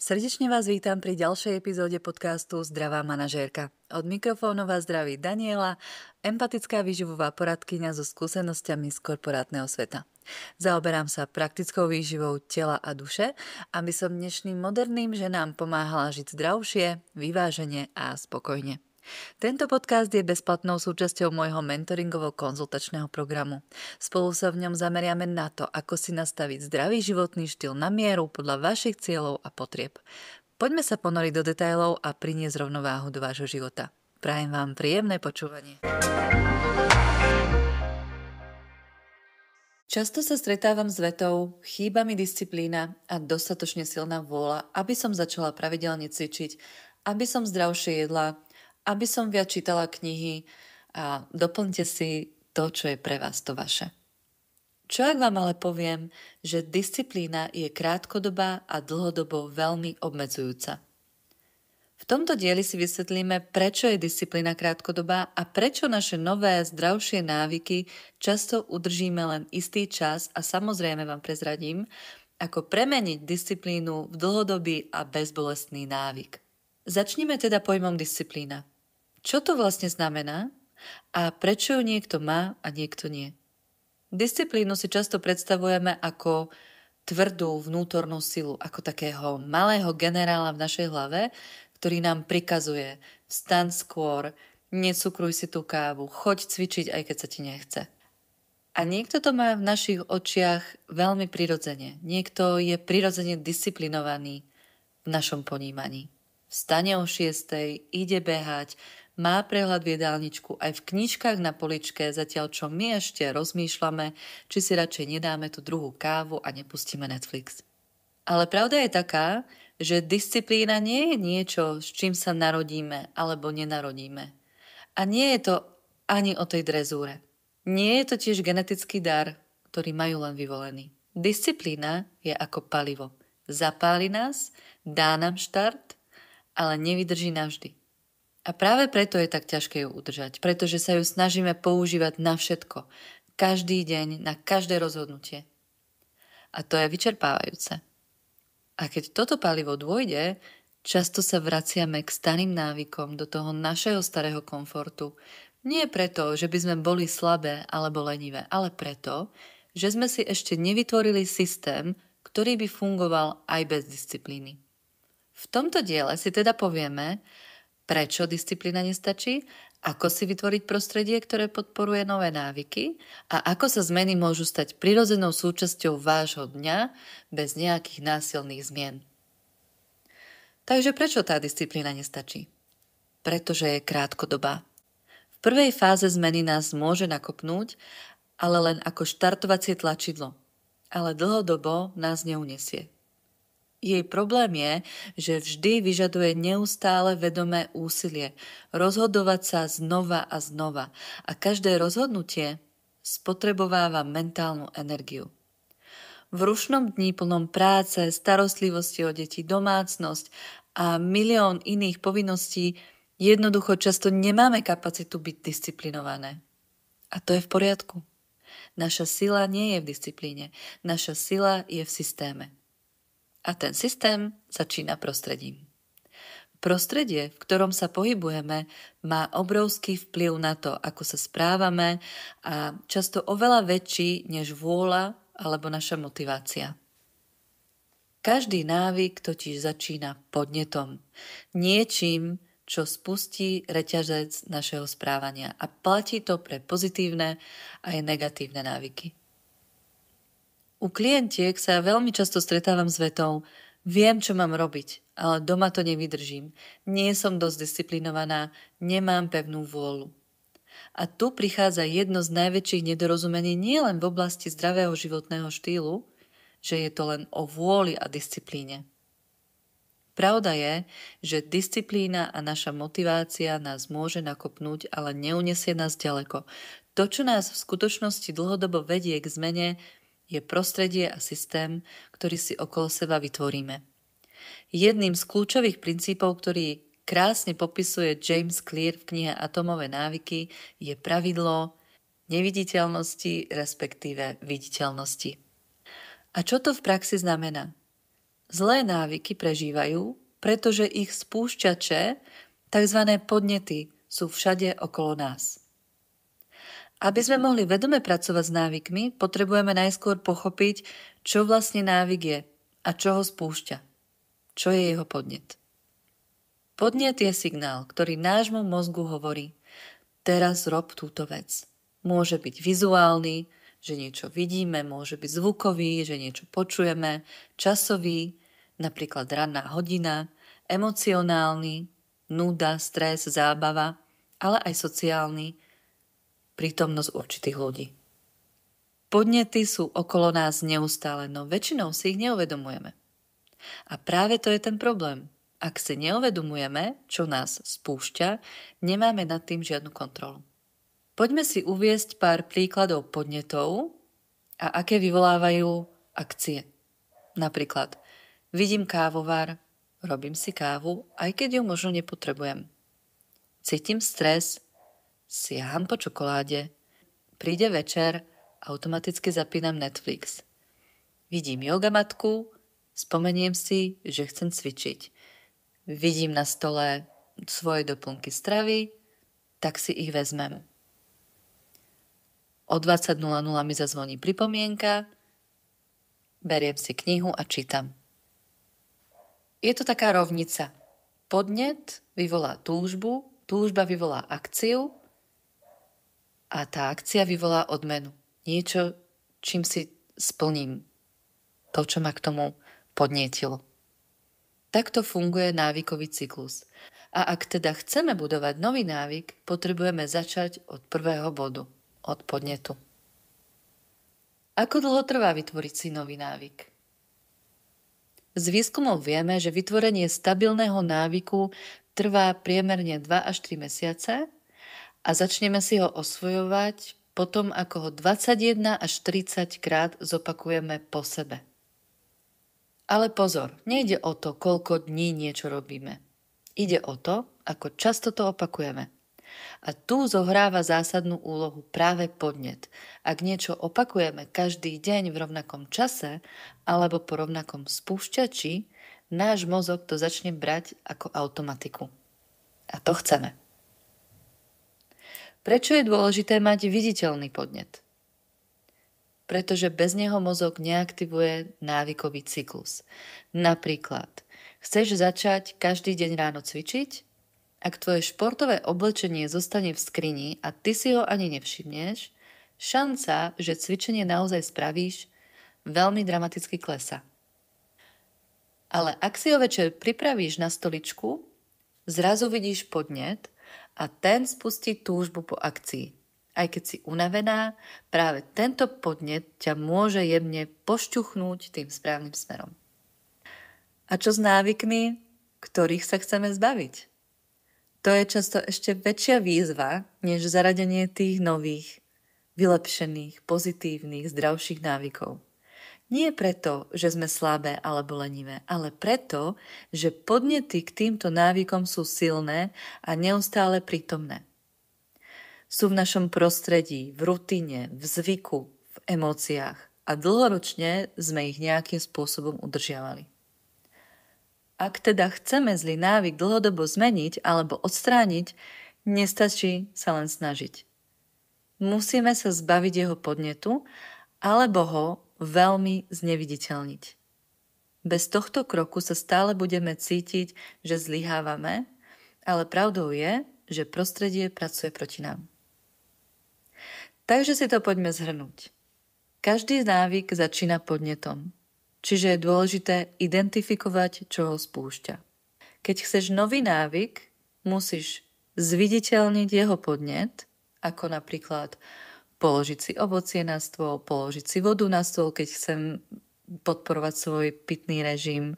Srdečne vás vítam pri ďalšej epizóde podcastu Zdravá manažérka. Od mikrofónu vás zdraví Daniela, empatická výživová poradkyňa so skúsenosťami z korporátneho sveta. Zaoberám sa praktickou výživou tela a duše, aby som dnešným moderným ženám pomáhala žiť zdravšie, vyvážene a spokojne. Tento podcast je bezplatnou súčasťou môjho mentoringovo-konzultačného programu. Spolu sa v ňom zameriame na to, ako si nastaviť zdravý životný štýl na mieru podľa vašich cieľov a potrieb. Poďme sa ponoriť do detailov a priniesť rovnováhu do vášho života. Prajem vám príjemné počúvanie. Často sa stretávam s vetou, chýba mi disciplína a dostatočne silná vôľa, aby som začala pravidelne cvičiť, aby som zdravšie jedla, aby som viac čítala knihy a doplňte si to, čo je pre vás to vaše. Čo ak vám ale poviem, že disciplína je krátkodobá a dlhodobo veľmi obmedzujúca? V tomto dieli si vysvetlíme, prečo je disciplína krátkodobá a prečo naše nové, zdravšie návyky často udržíme len istý čas a samozrejme vám prezradím, ako premeniť disciplínu v dlhodobý a bezbolestný návyk. Začnime teda pojmom disciplína. Čo to vlastne znamená a prečo ju niekto má a niekto nie? Disciplínu si často predstavujeme ako tvrdú vnútornú silu, ako takého malého generála v našej hlave, ktorý nám prikazuje vstaň skôr, necukruj si tú kávu, choď cvičiť, aj keď sa ti nechce. A niekto to má v našich očiach veľmi prirodzene. Niekto je prirodzene disciplinovaný v našom ponímaní. Vstane o 6:00, ide behať, má prehľad v jedálničku aj v knižkách na poličke, zatiaľ čo my ešte rozmýšľame, či si radšej nedáme tú druhú kávu a nepustíme Netflix. Ale pravda je taká, že disciplína nie je niečo, s čím sa narodíme alebo nenarodíme. A nie je to ani o tej drezúre. Nie je to tiež genetický dar, ktorý majú len vyvolení. Disciplína je ako palivo. Zapáli nás, dá nám štart, ale nevydrží navždy. A práve preto je tak ťažké ju udržať, pretože sa ju snažíme používať na všetko, každý deň, na každé rozhodnutie. A to je vyčerpávajúce. A keď toto palivo dôjde, často sa vraciame k starým návykom do toho našeho starého komfortu. Nie preto, že by sme boli slabé alebo lenivé, ale preto, že sme si ešte nevytvorili systém, ktorý by fungoval aj bez disciplíny. V tomto diele si teda povieme, prečo disciplína nestačí, ako si vytvoriť prostredie, ktoré podporuje nové návyky a ako sa zmeny môžu stať prirodzenou súčasťou vášho dňa bez nejakých násilných zmien. Takže prečo tá disciplína nestačí? Pretože je krátkodobá. V prvej fáze zmeny nás môže nakopnúť, ale len ako štartovacie tlačidlo, ale dlhodobo nás neunesie. Jej problém je, že vždy vyžaduje neustále vedomé úsilie, rozhodovať sa znova a znova a každé rozhodnutie spotrebováva mentálnu energiu. V rušnom dni plnom práce, starostlivosti o deti, domácnosť a milión iných povinností jednoducho často nemáme kapacitu byť disciplinované. A to je v poriadku. Naša sila nie je v disciplíne, naša sila je v systéme. A ten systém začína prostredím. Prostredie, v ktorom sa pohybujeme, má obrovský vplyv na to, ako sa správame a často oveľa väčší než vôľa alebo naša motivácia. Každý návyk totiž začína podnetom. Niečím, čo spustí reťazec našeho správania a platí to pre pozitívne aj negatívne návyky. U klientiek sa veľmi často stretávam s vetou, viem, čo mám robiť, ale doma to nevydržím, nie som dosť disciplinovaná, nemám pevnú vôľu. A tu prichádza jedno z najväčších nedorozumení nielen v oblasti zdravého životného štýlu, že je to len o vôli a disciplíne. Pravda je, že disciplína a naša motivácia nás môže nakopnúť, ale neunesie nás ďaleko. To, čo nás v skutočnosti dlhodobo vedie k zmene, je prostredie a systém, ktorý si okolo seba vytvoríme. Jedným z kľúčových princípov, ktorý krásne popisuje James Clear v knihe Atómové návyky, je pravidlo neviditeľnosti, respektíve viditeľnosti. A čo to v praxi znamená? Zlé návyky prežívajú, pretože ich spúšťače, tzv. Podnety, sú všade okolo nás. Aby sme mohli vedome pracovať s návykmi, potrebujeme najskôr pochopiť, čo vlastne návyk je a čo ho spúšťa. Čo je jeho podnet? Podnet je signál, ktorý nášmu mozgu hovorí: teraz rob túto vec. Môže byť vizuálny, že niečo vidíme, môže byť zvukový, že niečo počujeme, časový, napríklad ranná hodina, emocionálny, núda, stres, zábava, ale aj sociálny, prítomnosť určitých ľudí. Podnety sú okolo nás neustále, no väčšinou si ich neuvedomujeme. A práve to je ten problém. Ak si neuvedomujeme, čo nás spúšťa, nemáme nad tým žiadnu kontrolu. Poďme si uviesť pár príkladov podnetov a aké vyvolávajú akcie. Napríklad, vidím kávovar, robím si kávu, aj keď ju možno nepotrebujem. Cítim stres, siaham po čokoláde, príde večer, automaticky zapínam Netflix. Vidím jogamatku, spomeniem si, že chcem cvičiť. Vidím na stole svoje doplnky stravy, tak si ich vezmem. O 20:00 mi zazvoní pripomienka, beriem si knihu a čítam. Je to taká rovnica. Podnet vyvolá túžbu, túžba vyvolá akciu a tá akcia vyvolá odmenu. Niečo, čím si splním to, čo ma k tomu podnietilo. Takto funguje návykový cyklus. A ak teda chceme budovať nový návyk, potrebujeme začať od prvého bodu, od podnetu. Ako dlho trvá vytvoriť si nový návyk? Z výskumov vieme, že vytvorenie stabilného návyku trvá priemerne 2 až 3 mesiace a začneme si ho osvojovať potom, ako ho 21 až 30 krát zopakujeme po sebe. Ale pozor, nejde o to, koľko dní niečo robíme. Ide o to, ako často to opakujeme. A tu zohráva zásadnú úlohu práve podnet. Ak niečo opakujeme každý deň v rovnakom čase alebo po rovnakom spúšťači, náš mozog to začne brať ako automatiku. A to chceme. Prečo je dôležité mať viditeľný podnet? Pretože bez neho mozog neaktivuje návykový cyklus. Napríklad, chceš začať každý deň ráno cvičiť? Ak tvoje športové oblečenie zostane v skrini a ty si ho ani nevšimneš, šanca, že cvičenie naozaj spravíš, veľmi dramaticky klesá. Ale ak si ho večer pripravíš na stoličku, zrazu vidíš podnet a ten spustí túžbu po akcii. Aj keď si unavená, práve tento podnet ťa môže jemne pošťuchnúť tým správnym smerom. A čo s návykmi, ktorých sa chceme zbaviť? To je často ešte väčšia výzva, než zaradenie tých nových, vylepšených, pozitívnych, zdravších návykov. Nie preto, že sme slabé alebo lenivé, ale preto, že podnety k týmto návykom sú silné a neustále prítomné. Sú v našom prostredí, v rutine, v zvyku, v emóciách a dlhoročne sme ich nejakým spôsobom udržiavali. Ak teda chceme zlý návyk dlhodobo zmeniť alebo odstrániť, nestačí sa len snažiť. Musíme sa zbaviť jeho podnetu alebo ho veľmi zneviditeľniť. Bez tohto kroku sa stále budeme cítiť, že zlyhávame, ale pravdou je, že prostredie pracuje proti nám. Takže si to poďme zhrnúť. Každý návyk začína podnetom, čiže je dôležité identifikovať, čo ho spúšťa. Keď chceš nový návyk, musíš zviditeľniť jeho podnet, ako napríklad položiť si ovocie na stôl, položiť si vodu na stôl, keď chcem podporovať svoj pitný režim,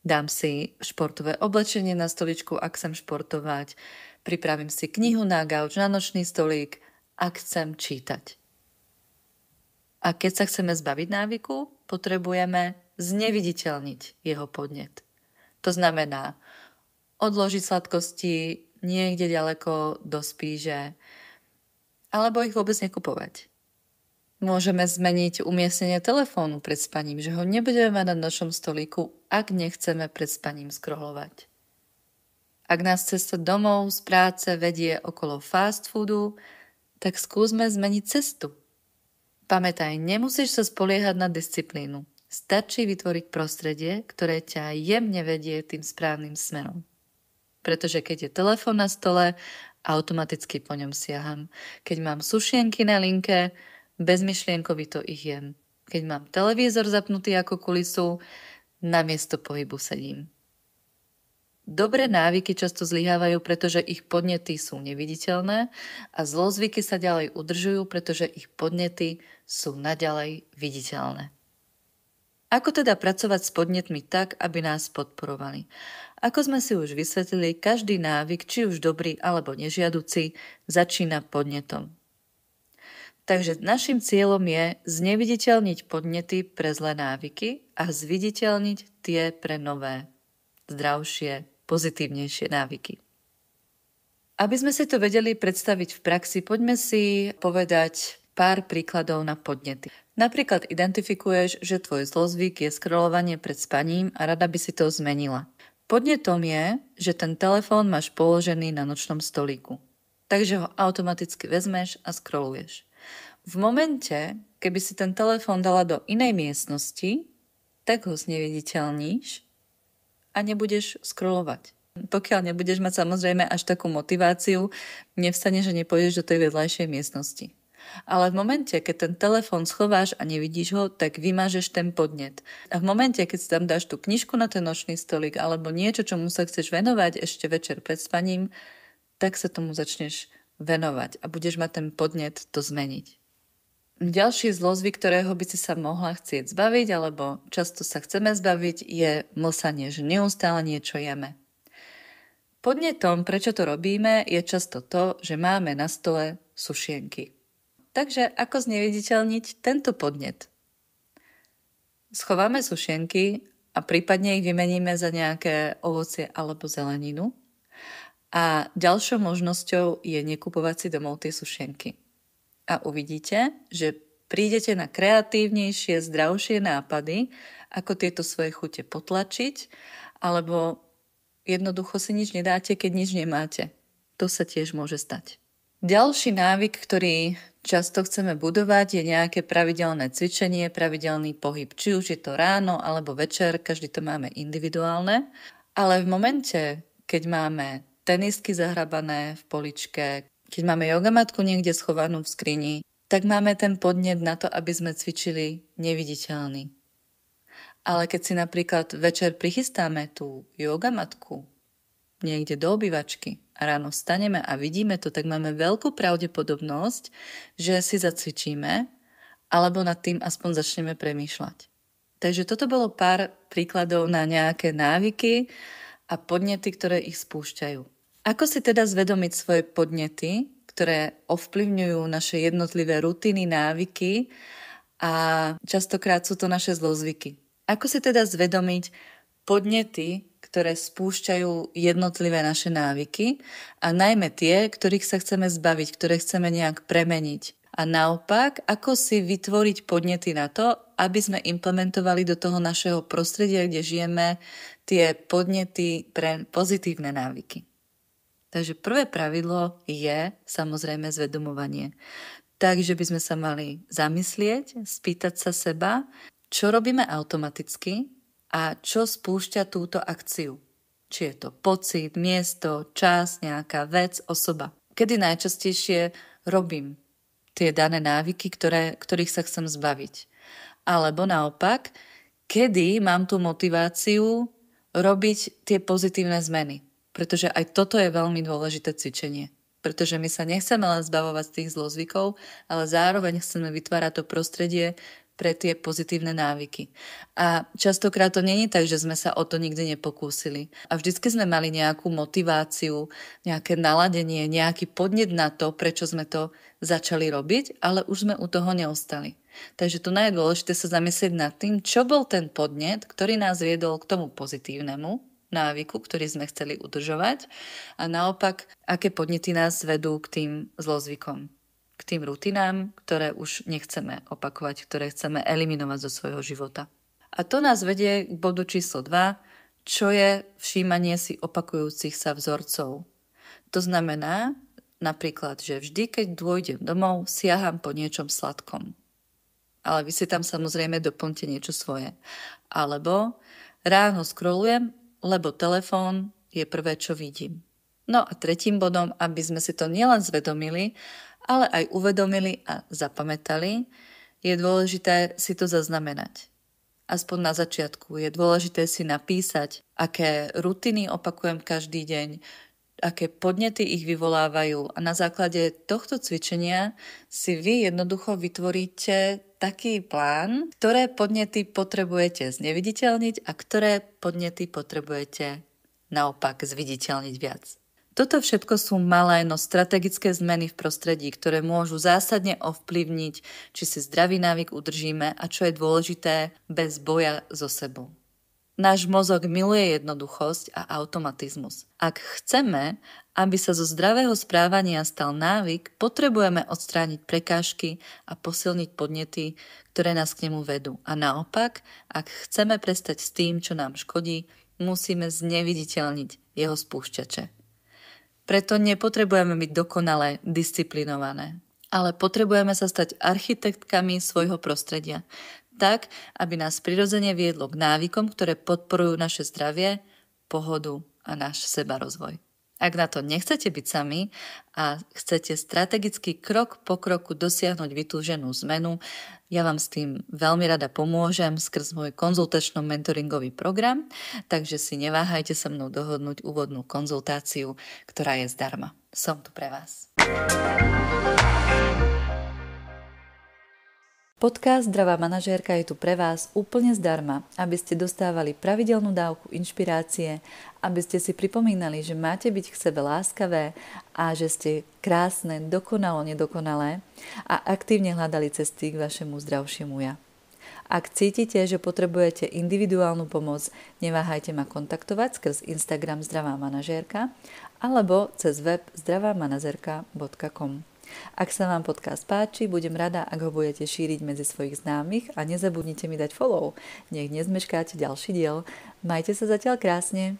dám si športové oblečenie na stoličku, ak chcem športovať, pripravím si knihu na gauč, na nočný stolík, ak chcem čítať. A keď sa chceme zbaviť návyku, potrebujeme zneviditeľniť jeho podnet. To znamená odložiť sladkosti niekde ďaleko do spíže, alebo ich vôbec nekupovať. Môžeme zmeniť umiestnenie telefónu pred spaním, že ho nebudeme mať na nočnom stolíku, ak nechceme pred spaním scrollovať. Ak nás cesta domov z práce vedie okolo fast foodu, tak skúsme zmeniť cestu. Pamätaj, nemusíš sa spoliehať na disciplínu. Stačí vytvoriť prostredie, ktoré ťa jemne vedie tým správnym smerom. Pretože keď je telefón na stole, automaticky po ňom siaham. Keď mám sušienky na linke, bezmyšlienkovito ich jem. Keď mám televízor zapnutý ako kulisu, namiesto pohybu sedím. Dobré návyky často zlyhávajú, pretože ich podnety sú neviditeľné a zlozvyky sa ďalej udržujú, pretože ich podnety sú naďalej viditeľné. Ako teda pracovať s podnetmi tak, aby nás podporovali? Ako sme si už vysvetlili, každý návyk, či už dobrý alebo nežiaduci, začína podnetom. Takže našim cieľom je zneviditeľniť podnety pre zlé návyky a zviditeľniť tie pre nové, zdravšie, pozitívnejšie návyky. Aby sme si to vedeli predstaviť v praxi, poďme si povedať pár príkladov na podnety. Napríklad identifikuješ, že tvoj zlozvyk je scrollovanie pred spaním a rada by si to zmenila. Podnetom je, že ten telefón máš položený na nočnom stolíku. Takže ho automaticky vezmeš a scrolluješ. V momente, keby si ten telefón dala do inej miestnosti, tak ho zneviditeľníš a nebudeš scrollovať. Pokiaľ nebudeš mať samozrejme až takú motiváciu, nevstane, že nepôjdeš do tej vedľajšej miestnosti. Ale v momente, keď ten telefón schováš a nevidíš ho, tak vymažeš ten podnet. A v momente, keď si tam dáš tú knižku na ten nočný stolík alebo niečo, čomu sa chceš venovať ešte večer pred spaním, tak sa tomu začneš venovať a budeš mať ten podnet to zmeniť. Ďalší zlozvyk, ktorého by si sa mohla chcieť zbaviť, alebo často sa chceme zbaviť, je mlsanie, že neustále niečo jeme. Podnetom, prečo to robíme, je často to, že máme na stole sušienky. Takže ako zneviditeľniť tento podnet? Schováme sušienky a prípadne ich vymeníme za nejaké ovocie alebo zeleninu. A ďalšou možnosťou je nekupovať si domov tie sušienky. A uvidíte, že prídete na kreatívnejšie, zdravšie nápady, ako tieto svoje chute potlačiť, alebo jednoducho si nič nedáte, keď nič nemáte. To sa tiež môže stať. Ďalší návyk, ktorý často chceme budovať, je nejaké pravidelné cvičenie, pravidelný pohyb. Či už je to ráno alebo večer, každý to máme individuálne. Ale v momente, keď máme tenisky zahrabané v poličke, keď máme jogamatku niekde schovanú v skrini, tak máme ten podnet na to, aby sme cvičili neviditeľný. Ale keď si napríklad večer prichystáme tú jogamatku niekde do obývačky a ráno vstaneme a vidíme to, tak máme veľkú pravdepodobnosť, že si zacvičíme alebo nad tým aspoň začneme premýšľať. Takže toto bolo pár príkladov na nejaké návyky a podnety, ktoré ich spúšťajú. Ako si teda zvedomiť svoje podnety, ktoré ovplyvňujú naše jednotlivé rutiny, návyky a častokrát sú to naše zlozvyky. Ako si teda zvedomiť podnety, ktoré spúšťajú jednotlivé naše návyky a najmä tie, ktorých sa chceme zbaviť, ktoré chceme nejak premeniť. A naopak, ako si vytvoriť podnety na to, aby sme implementovali do toho našeho prostredia, kde žijeme, tie podnety pre pozitívne návyky. Takže prvé pravidlo je samozrejme zvedomovanie. Takže by sme sa mali zamyslieť, spýtať sa seba, čo robíme automaticky a čo spúšťa túto akciu. Či je to pocit, miesto, čas, nejaká vec, osoba. Kedy najčastejšie robím tie dané návyky, ktorých sa chcem zbaviť. Alebo naopak, kedy mám tú motiváciu robiť tie pozitívne zmeny. Pretože aj toto je veľmi dôležité cvičenie. Pretože my sa nechceme len zbavovať z tých zlozvykov, ale zároveň chceme vytvárať to prostredie pre tie pozitívne návyky. A častokrát to nie je tak, že sme sa o to nikdy nepokúsili. A vždycky sme mali nejakú motiváciu, nejaké naladenie, nejaký podnet na to, prečo sme to začali robiť, ale už sme u toho neostali. Takže tu je dôležité sa zamyslieť nad tým, čo bol ten podnet, ktorý nás viedol k tomu pozitívnemu návyku, ktorý sme chceli udržovať a naopak, aké podnety nás vedú k tým zlozvykom. k tým rutinám, ktoré už nechceme opakovať, ktoré chceme eliminovať zo svojho života. A to nás vedie k bodu číslo 2, čo je všímanie si opakujúcich sa vzorcov. To znamená napríklad, že vždy, keď dôjdem domov, siaham po niečom sladkom. Ale vy si tam samozrejme doplňte niečo svoje. Alebo ráno scrollujem, lebo telefón je prvé, čo vidím. No a tretím bodom, aby sme si to nielen zvedomili, ale aj uvedomili a zapamätali, je dôležité si to zaznamenať. Aspoň na začiatku je dôležité si napísať, aké rutiny opakujem každý deň, aké podnety ich vyvolávajú a na základe tohto cvičenia si vy jednoducho vytvoríte taký plán, ktoré podnety potrebujete zneviditeľniť a ktoré podnety potrebujete naopak zviditeľniť viac. Toto všetko sú malé, no strategické zmeny v prostredí, ktoré môžu zásadne ovplyvniť, či si zdravý návyk udržíme a čo je dôležité, bez boja so sebou. Náš mozog miluje jednoduchosť a automatizmus. Ak chceme, aby sa zo zdravého správania stal návyk, potrebujeme odstrániť prekážky a posilniť podnety, ktoré nás k nemu vedú. A naopak, ak chceme prestať s tým, čo nám škodí, musíme zneviditeľniť jeho spúšťače. Preto nepotrebujeme byť dokonale disciplinované, ale potrebujeme sa stať architektkami svojho prostredia, tak, aby nás prirodzene viedlo k návykom, ktoré podporujú naše zdravie, pohodu a náš sebarozvoj. Ak na to nechcete byť sami a chcete strategicky krok po kroku dosiahnuť vytúženú zmenu, ja vám s tým veľmi rada pomôžem skrz môj konzultačno-mentoringový program, takže si neváhajte so mnou dohodnúť úvodnú konzultáciu, ktorá je zdarma. Som tu pre vás. Podcast Zdravá manažérka je tu pre vás úplne zdarma, aby ste dostávali pravidelnú dávku inšpirácie, aby ste si pripomínali, že máte byť k sebe láskavé a že ste krásne, dokonalo nedokonalé a aktívne hľadali cesty k vašemu zdravšiemu ja. Ak cítite, že potrebujete individuálnu pomoc, neváhajte ma kontaktovať skrz Instagram Zdravá manažérka alebo cez web zdravamanažerka.com. Ak sa vám podcast páči, budem rada, ak ho budete šíriť medzi svojich známych a nezabudnite mi dať follow. Nech nezmeškáte ďalší diel. Majte sa zatiaľ krásne.